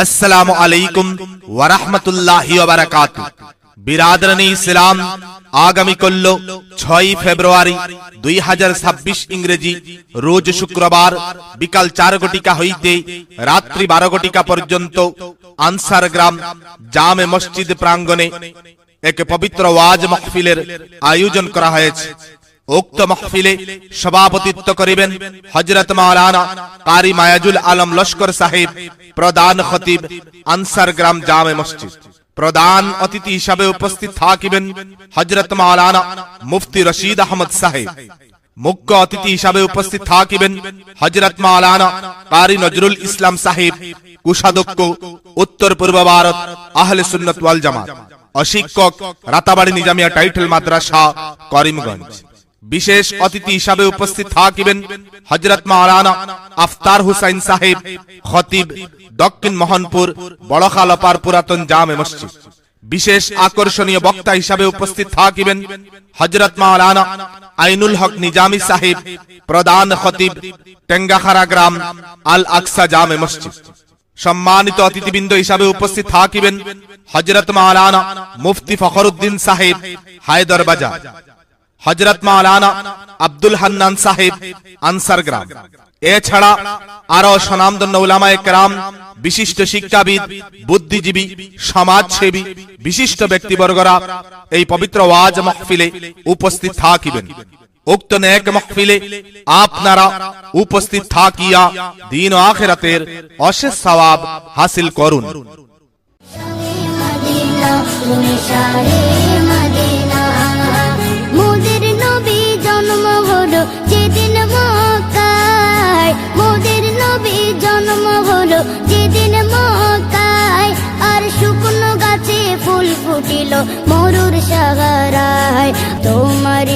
अस्सलामु अलैकुम व रहमतुल्लाहि व बाराकातुहू। बिरादरानी इस्लाम आगामी कल्ल 6 फेब्रुआरी 2026 इंग्रेजी रोज शुक्रवार बिकाल 4 घटिका हईते रात्रि 12 घटिका पर्यन्त आनसार ग्राम जामे मस्जिद प्रांगणे एक पवित्र वाज महफिलेर आयोजन करा हयेछे। उक्त महफिले सभापतित्व करिबेन हजरत मौलाना कारी मायाजुल आलम लश्कर साहेब, प्रधान खतीब आनसार ग्राम जामे मस्जिद। प्रधान अतिथि हिसाबे उपस्थित थाकिबेन हजरत मौलाना मुफ्ती रशीद अहमद साहेब। मुख्य अतिथि हिसाबे उपस्थित थाकिबेन हजरत मौलाना कारी नजरुल इस्लाम साहेब, कोषाध्यक्ष उत्तर पूर्व भारत आहले सुन्नत वाल जामात, अशिक्षक राताबाड़ी निजामिया टाइटल माद्रासा करीमगंज। विशेष अतिथि हिसाबे उपस्थित थाकिबेन हजरत मौलाना अफ्तार हुसैन साहेब, खतीब दक्षिण मोहनपुर बड़खालपार पुरातन जामे मस्जिद। विशेष आकर्षणीय वक्ता हिसाबे उपस्थित थाकिबेन हजरत मौलाना आइनुल हक निजामी साहेब, प्रधान खतीब टेंगाखारा ग्राम आल আকসা जामे मस्जिद। सम्मानित अतिथिबृंद हिसाबे उपस्थित थाकिबेन हजरत मौलाना मुफ्ती फखरुद्दीन साहेब, हायदर बाजार। हजरत मौलाना আব্দুল হান্নান साहेब, आनसार ग्राम। এছাড়া আরো স্বনামধন্য উলামায়ে কেরাম, বিশিষ্ট শিক্ষাবিদ, বুদ্ধিজীবী, সমাজসেবী, বিশিষ্ট ব্যক্তিবর্গরা এই পবিত্র ওয়াজ মাহফিলে উপস্থিত থাকিবেন। উক্ত নেক মাহফিলে আপনারা উপস্থিত থাকিয়া দ্বীন ও আখিরাতের অশেষ সওয়াব হাসিল করুন। যেদিন মক্কায় মোদের নবী জন্ম হলো, যেদিন মক্কায় আর শুকনো গাছে ফুল ফুটিল মরুর সাগরায়। তোমার